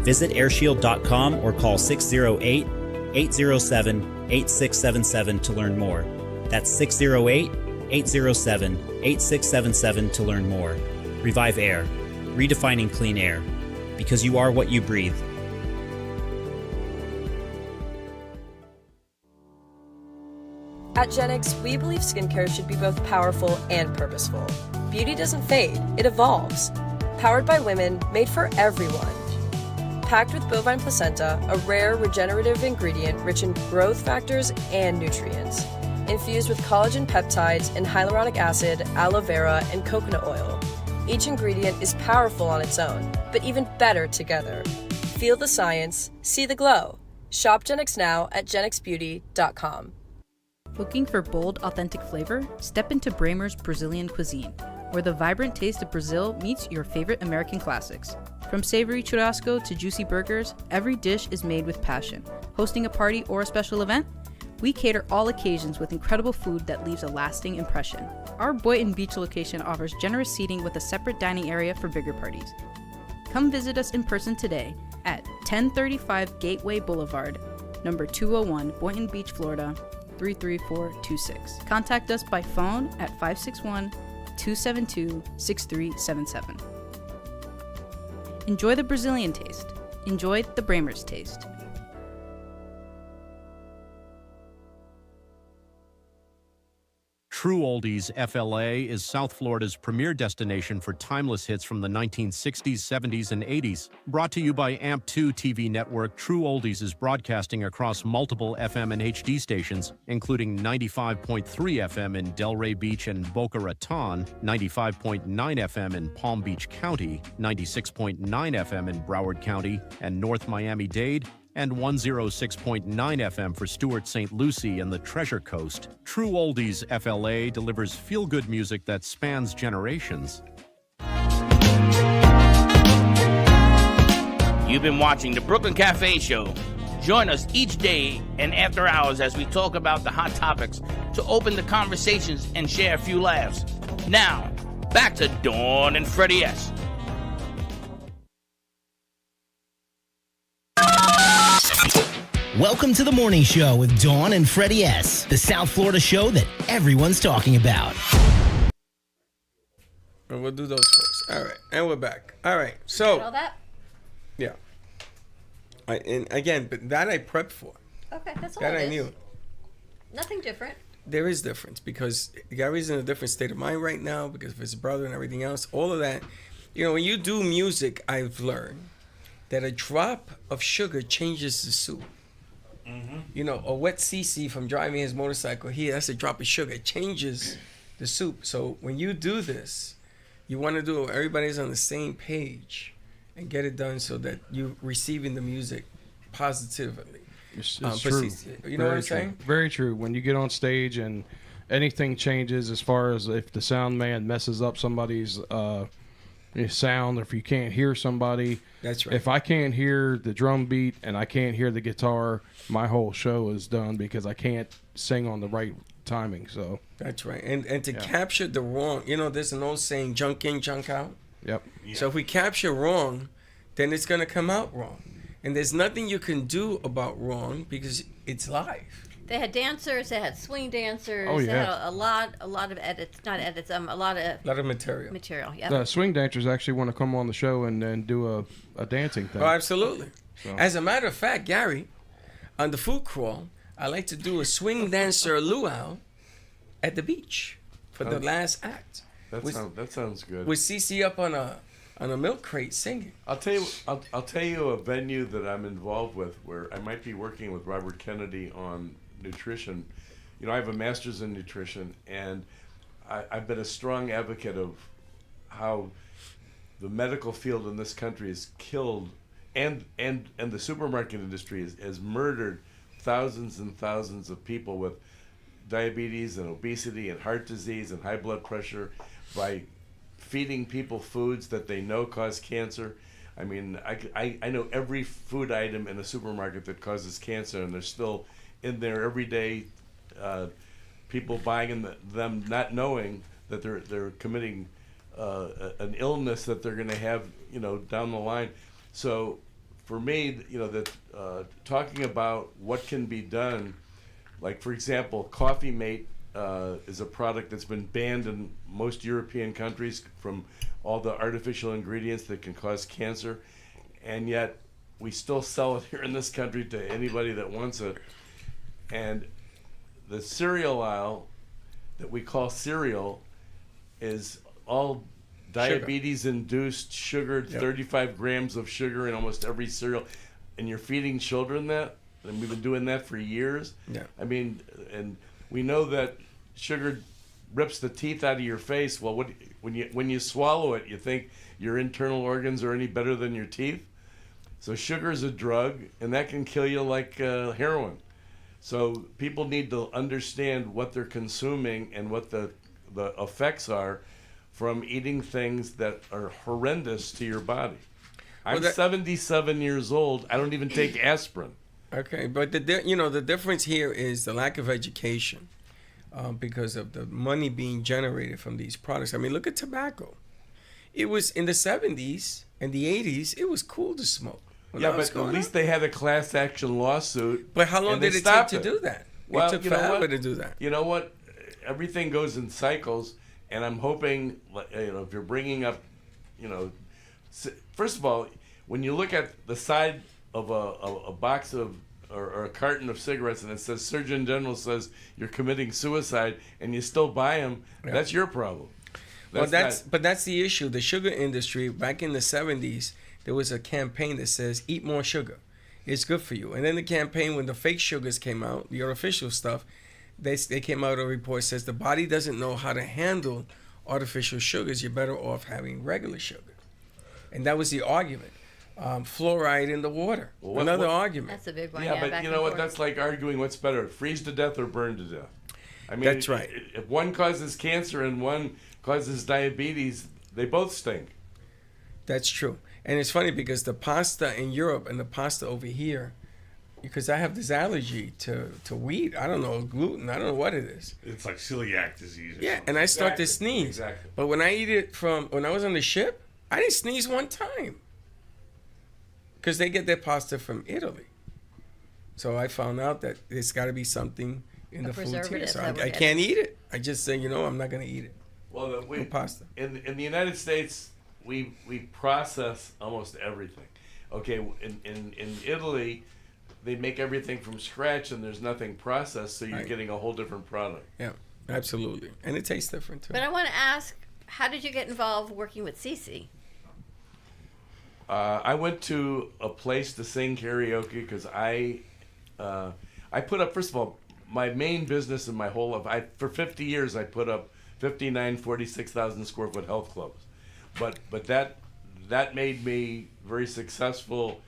Visit airshield.com or call 608-807-8677 to learn more. That's 608-807-8677 to learn more. Revive Air, redefining clean air. Because you are what you breathe. At Genix, we believe skincare should be both powerful and purposeful. Beauty doesn't fade, it evolves. Powered by women, made for everyone. Packed with bovine placenta, a rare regenerative ingredient rich in growth factors and nutrients. Infused with collagen peptides and hyaluronic acid, aloe vera, and coconut oil. Each ingredient is powerful on its own, but even better together. Feel the science, see the glow. Shop Genix now at genixbeauty.com. Looking for bold, authentic flavor? Step into Bramer's Brazilian cuisine, where the vibrant taste of Brazil meets your favorite American classics. From savory churrasco to juicy burgers, every dish is made with passion. Hosting a party or a special event? We cater all occasions with incredible food that leaves a lasting impression. Our Boynton Beach location offers generous seating with a separate dining area for bigger parties. Come visit us in person today at 1035 Gateway Boulevard, number 201, Boynton Beach, Florida, 33426. Contact us by phone at 561-272-6377. Enjoy the Brazilian taste. Enjoy the Bramer's taste. True Oldies FLA is South Florida's premier destination for timeless hits from the 1960s, 70s, and 80s. Brought to you by AMP2 TV network, True Oldies is broadcasting across multiple FM and HD stations, including 95.3 FM in Delray Beach and Boca Raton, 95.9 FM in Palm Beach County, 96.9 FM in Broward County and North Miami-Dade, and 106.9 FM for Stuart St. Lucie and the Treasure Coast. True Oldies FLA delivers feel-good music that spans generations. You've been watching the Brooklyn Cafe Show. Join us each day and after hours as we talk about the hot topics to open the conversations and share a few laughs. Now, back to Dawn and Freddie S. Welcome to the morning show with Dawn and Freddie S., the South Florida show that everyone's talking about. And we'll do those first. All right, and we're back. All right, so all that? Yeah. And again, but that I prepped for. Okay, that's all That it I is. knew. Nothing different. There is difference because Gary's in a different state of mind right now because of his brother and everything else. All of that, you know, when you do music, I've learned that a drop of sugar changes the soup. You know, a wet CC from driving his motorcycle here, that's a drop of sugar. It changes the soup. So when you do this, you want to do it, everybody's on the same page and get it done so that you're receiving the music positively. It's true. You know what I'm saying? Very true. When you get on stage and anything changes as far as if the sound man messes up somebody's sound, or if you can't hear somebody. That's right. If I can't hear the drum beat and I can't hear the guitar, my whole show is done because I can't sing on the right timing. So that's right. And to capture the wrong, you know, there's an old saying, junk in, junk out. Yep. Yeah. So if we capture wrong, then it's going to come out wrong. And there's nothing you can do about wrong because it's live. They had dancers. They had swing dancers. Oh, They had yeah. a lot of edits. Not edits. A lot of material. Material. Yeah. The swing dancers actually want to come on the show and do a dancing thing. Oh, absolutely. So. As a matter of fact, Gary, on the food crawl, I like to do a swing dancer luau at the beach for the last act. That sounds good. With CC up on a milk crate singing. I'll tell you a venue that I'm involved with where I might be working with Robert Kennedy on nutrition. You know, I have a master's in nutrition, and I've been a strong advocate of how the medical field in this country is killed, and the supermarket industry has murdered thousands and thousands of people with diabetes and obesity and heart disease and high blood pressure by feeding people foods that they know cause cancer. I mean, I know every food item in a supermarket that causes cancer, and they're still in there every day. People buying them not knowing that they're committing an illness that they're going to have, down the line. So, for me, that talking about what can be done, like for example, Coffee Mate is a product that's been banned in most European countries from all the artificial ingredients that can cause cancer, and yet we still sell it here in this country to anybody that wants it. And the cereal aisle that we call cereal is all diabetes-induced sugar, 35 grams of sugar in almost every cereal, and you're feeding children that, and we've been doing that for years. Yeah. I mean, and we know that sugar rips the teeth out of your face. Well, when you swallow it, you think your internal organs are any better than your teeth? So sugar is a drug, and that can kill you like heroin. So people need to understand what they're consuming and what the effects are from eating things that are horrendous to your body. I'm 77 years old. I don't even take aspirin. Okay, but the difference here is the lack of education because of the money being generated from these products. I mean, look at tobacco. It was in the 70s and the 80s, it was cool to smoke. Yeah, but at least they had a class action lawsuit. But how long did it take to do that? Well, it took forever to do that. You know what? Everything goes in cycles, and I'm hoping, if you're bringing up, first of all, when you look at the side of a box of or a carton of cigarettes and it says Surgeon General says you're committing suicide and you still buy them, that's your problem. But that's the issue. The sugar industry back in the 70s, there was a campaign that says eat more sugar. It's good for you. And then the campaign when the fake sugars came out, the artificial stuff, they came out with a report that says the body doesn't know how to handle artificial sugars. You're better off having regular sugar. And that was the argument. Fluoride in the water. Well, Another argument. That's a big one. Yeah, but you know what? That's like arguing what's better, freeze to death or burn to death. I mean, that's right. If one causes cancer and one causes diabetes, they both stink. That's true. And it's funny because the pasta in Europe and the pasta over here, because I have this allergy to wheat. I don't know, gluten. I don't know what it is. It's like celiac disease. Yeah, and I start to sneeze. Exactly. But when I eat it when I was on the ship, I didn't sneeze one time. Because they get their pasta from Italy. So I found out that there's got to be something in the food here. So I can't eat it. I just say, I'm not going to eat it. Well, no pasta. In the United States, we process almost everything. Okay, in Italy, they make everything from scratch and there's nothing processed, so you're getting a whole different product. Yeah, absolutely. And it tastes different too. But I want to ask, how did you get involved working with Cece? I went to a place to sing karaoke because I put up, first of all, my main business in my whole life, for 50 years I put up 46,000 square foot health clubs. But that made me very successful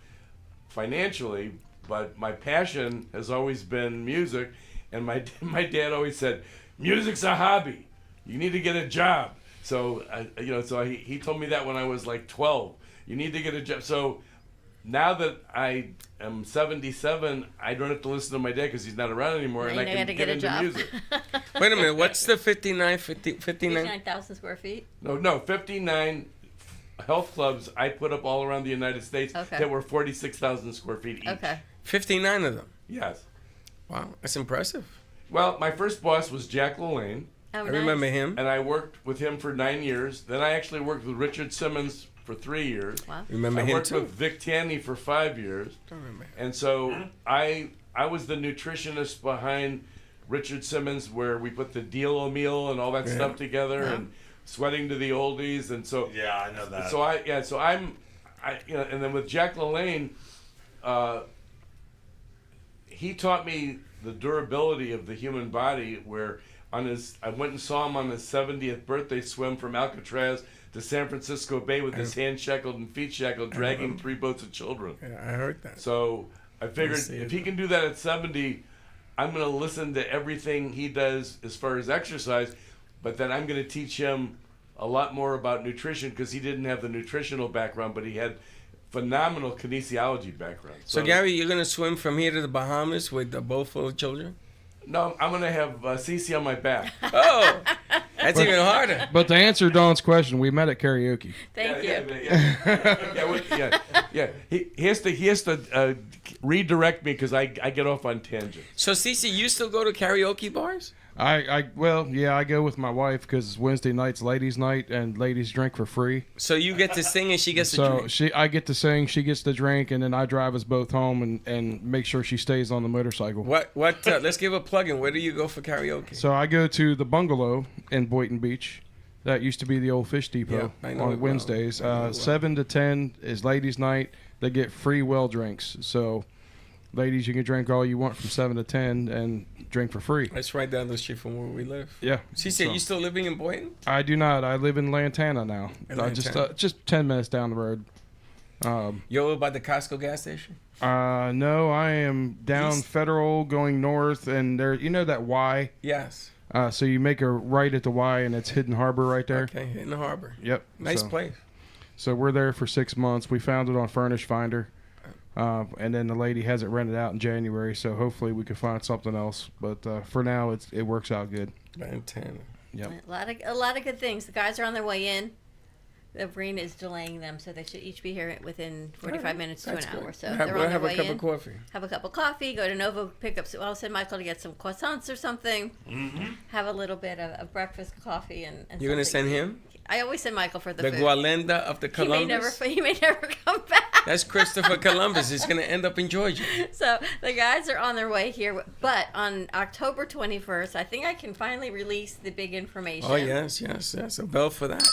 financially, but my passion has always been music, and my dad always said, music's a hobby. You need to get a job. So he told me that when I was like 12. You need to get a job. So now that I am 77, I don't have to listen to my dad because he's not around anymore, and I can get into music. Wait a minute. What's the 59,000 square feet? No, 59 health clubs I put up all around the United States that were 46,000 square feet each. Okay. 59 of them? Yes. Wow, that's impressive. Well, my first boss was Jack LaLanne. Oh, I remember him. And I worked with him for 9 years. Then I actually worked with Richard Simmons for 3 years. Wow. Remember him I worked too? with Vic Tanny for 5 years. Don't remember. And so I was the nutritionist behind Richard Simmons, where we put the deal meal and all that stuff together, and Sweating to the Oldies, and so I know that. So I'm and then with Jack LaLanne, he taught me the durability of the human body. Where I went and saw him on his 70th birthday swim from Alcatraz to San Francisco Bay with his hands shackled and feet shackled, dragging 3 boats of children. Yeah, I heard that. So I figured if he can do that at 70, I'm going to listen to everything he does as far as exercise, but then I'm going to teach him a lot more about nutrition because he didn't have the nutritional background, but he had phenomenal kinesiology background. So Gary, you're gonna swim from here to the Bahamas with a boat full of children? No, I'm going to have Cece on my back. Oh, that's even harder. But to answer Dawn's question, we met at karaoke. Thank you. He has to redirect me because I get off on tangents. So Cece, you still go to karaoke bars? I go with my wife because Wednesday night's ladies' night and ladies drink for free. So you get to sing and she gets to drink. So I get to sing, she gets to drink, and then I drive us both home and make sure she stays on the motorcycle. What? Let's give a plug-in. Where do you go for karaoke? So I go to the Bungalow in Boynton Beach. That used to be the old Fish Depot on Wednesdays. 7 to 10 is ladies' night. They get free well drinks. So, ladies, you can drink all you want from 7 to 10 and drink for free. That's right down the street from where we live. Yeah. She said, you still living in Boynton? I do not. I live in Lantana now. Just 10 minutes down the road. You over by the Costco gas station? No, I am down East? Federal going north, and there. You know that Y? Yes. So you make a right at the Y, and it's Hidden Harbor right there. Okay, Hidden Harbor. Yep. Nice place. So we're there for 6 months. We found it on Furnish Finder. And then the lady has it rented out in January, so hopefully we can find something else. But for now, it works out good. Lantana. Yep. A lot of good things. The guys are on their way in. The rain is delaying them, so they should each be here within 45 minutes to an hour. So they're on their way in. Have a cup of coffee. Have a cup of coffee. Go to Novo, pick up. I'll send Michael to get some croissants or something. Mm-hmm. Have a little bit of breakfast, coffee, and You're gonna something. send him? I always send Michael for the food. Gualenda of the Columbus. He may never come back. That's Christopher Columbus. He's gonna end up in Georgia. So the guys are on their way here, but on October 21st, I think I can finally release the big information. Oh yes. A bell for that.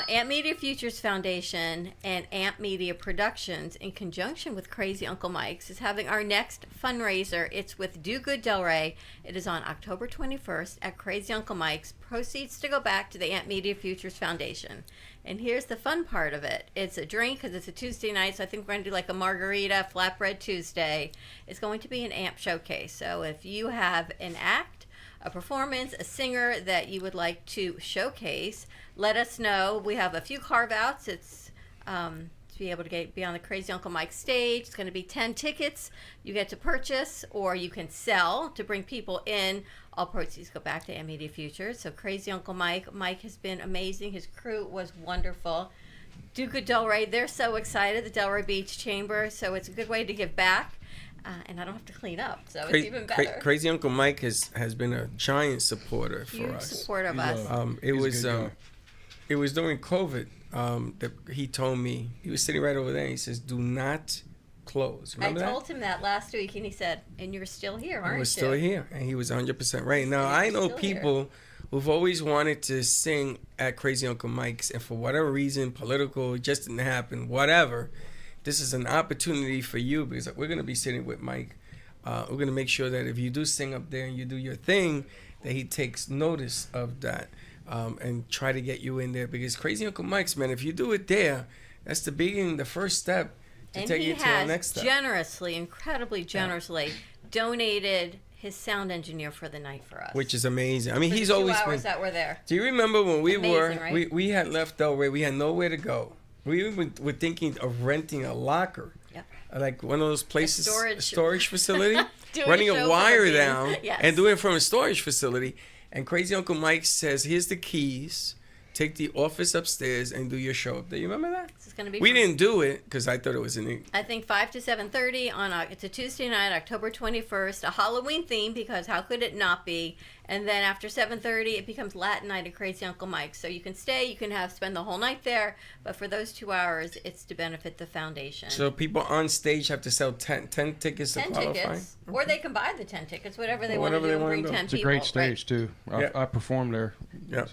Amp Media Futures Foundation and Amp Media Productions, in conjunction with Crazy Uncle Mike's, is having our next fundraiser. It's with Do Good Delray. It is on October 21st at Crazy Uncle Mike's. Proceeds to go back to the Amp Media Futures Foundation. And here's the fun part of it. It's a drink because it's a Tuesday night, so I think we're going to do like a margarita flatbread Tuesday. It's going to be an amp showcase. So if you have an act, a performance, a singer that you would like to showcase, let us know. We have a few carve-outs. It's to be able to be on the Crazy Uncle Mike stage. It's going to be 10 tickets you get to purchase, or you can sell to bring people in. All proceeds go back to Media Futures. So Crazy Uncle Mike has been amazing. His crew was wonderful. Do Good Delray, they're so excited, the Delray Beach Chamber. So it's a good way to give back. And I don't have to clean up, so it's even better. Crazy Uncle Mike has been a giant supporter for Huge us. support of us. It was during COVID that he told me, he was sitting right over there, and he says, do not close. Remember I told him that last week, and he said, and you're still here, aren't you? We're still here, and he was 100% right. Now, I know people who've always wanted to sing at Crazy Uncle Mike's, and for whatever reason, political, it just didn't happen, whatever. This is an opportunity for you, because we're going to be sitting with Mike. We're going to make sure that if you do sing up there and you do your thing, that he takes notice of that and try to get you in there. Because Crazy Uncle Mike's, man, if you do it there, that's the beginning, the first step to take you to the next step. Generously, incredibly generously, donated his sound engineer for the night for us. Which is amazing. I mean, for he's the 2 always hours been. That were there. Do you remember when we Right? we had left Delray, we had nowhere to go. We were thinking of renting a locker. Yep. Like one of those places, a storage facility, Doing running a wire down Yes. and doing it from a storage facility. And Crazy Uncle Mike says, here's the keys. Take the office upstairs and do your show up there. You remember that? This is going to be we didn't do it because I thought it was in I think 5 to 7:30 on it's a Tuesday night, October 21st, a Halloween theme, because how could it not be? And then after 7:30, it becomes Latin night at Crazy Uncle Mike's. So you can stay, you can spend the whole night there, but for those 2 hours, it's to benefit the foundation. So people on stage have to sell 10 tickets to 10 qualify? tickets, or they can buy the 10 tickets, whatever they want to do, and bring 10 people. It's a great stage, too. Yeah. I performed there. Yeah.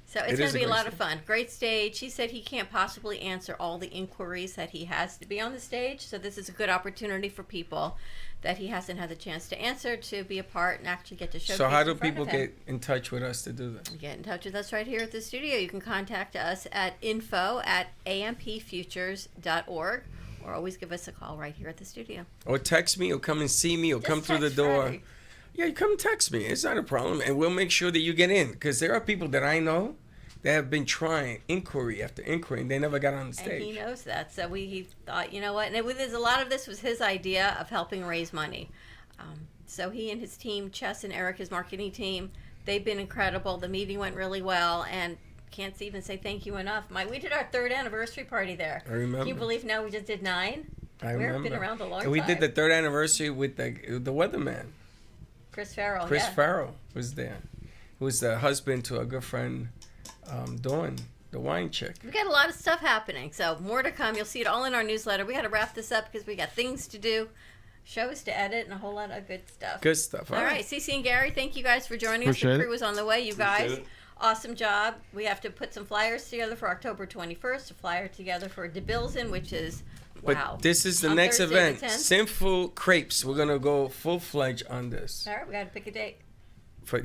So it's going to be a lot of fun. Great stage. He said he can't possibly answer all the inquiries that he has to be on the stage. So this is a good opportunity for people that he hasn't had the chance to answer to be a part and actually get to showcase. So how do people get in touch with us to do this? Get in touch with us right here at the studio. You can contact us at info@ampfutures.org, or always give us a call right here at the studio. Or text me, or come and see me, or come through the text door. Freddie. Yeah, you come text me. It's not a problem. And we'll make sure that you get in. Because there are people that I know that have been trying inquiry after inquiry, and they never got on the stage. And he knows that. So he thought, you know what? And a lot of this was his idea of helping raise money. So he and his team, Chess and Eric, his marketing team, they've been incredible. The meeting went really well, and can't even say thank you enough. We did our 3rd anniversary party there. I remember. Can you believe now we just did 9? I remember. We've been around a long and we time. did the 3rd anniversary with the weatherman. Chris Farrell. Chris yeah. Farrell was there. Who was the husband to our good friend Dawn, the wine chick. We got a lot of stuff happening, so more to come. You'll see it all in our newsletter. We got to wrap this up because we got things to do, shows to edit, and a whole lot of good stuff. Good stuff. All right, Cece and Gary, thank you guys for joining us. Appreciate The it. crew was on the way. You Appreciate guys, it. awesome job. We have to put some flyers together for October 21st. A flyer together for DeBilson, which is wow. But this is the On next Thursday event. the 10th. Sinful Crepes. We're gonna go full-fledged on this. All right, we got to pick a date.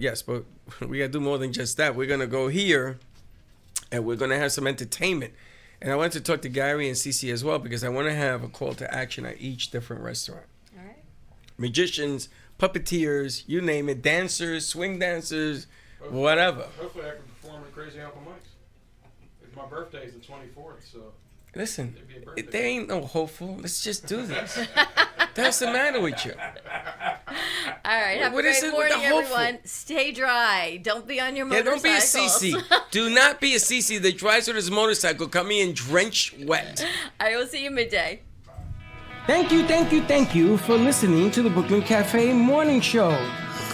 Yes, but we gotta do more than just that. We're gonna go here, and we're gonna have some entertainment. And I want to talk to Gary and Cece as well because I want to have a call to action at each different restaurant. All right. Magicians, puppeteers, you name it, dancers, swing dancers, whatever. Hopefully I can perform at Crazy Uncle Mike's. My birthday is the 24th, so. Listen, It'd be a birthday. there ain't no hopeful. Let's just do this. That's the matter with you. All right, have What a is great it with the morning, hopeful? everyone. Stay dry. Don't be on your Yeah, motorcycles. don't be a CC. Do not be a CC that drives with his motorcycle coming in drenched wet. I will see you midday. Thank you for listening to the Brooklyn Cafe Morning Show.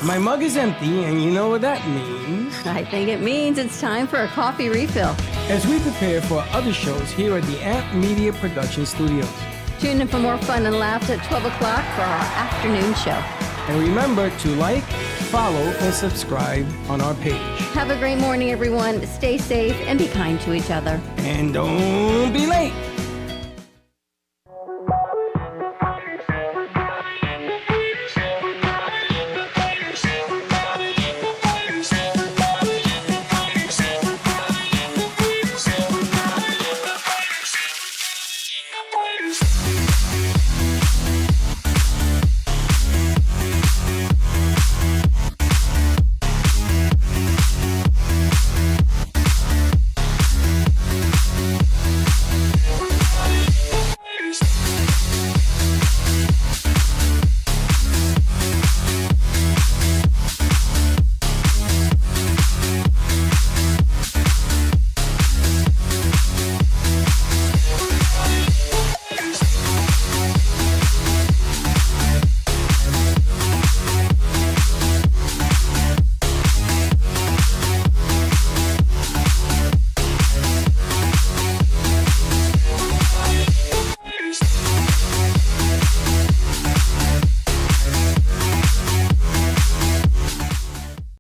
My mug is empty, and you know what that means. I think it means it's time for a coffee refill. As we prepare for other shows here at the Amp Media Production Studios. Tune in for more fun and laughs at 12 o'clock for our afternoon show. And remember to like, follow, and subscribe on our page. Have a great morning, everyone. Stay safe and be kind to each other. And don't be late.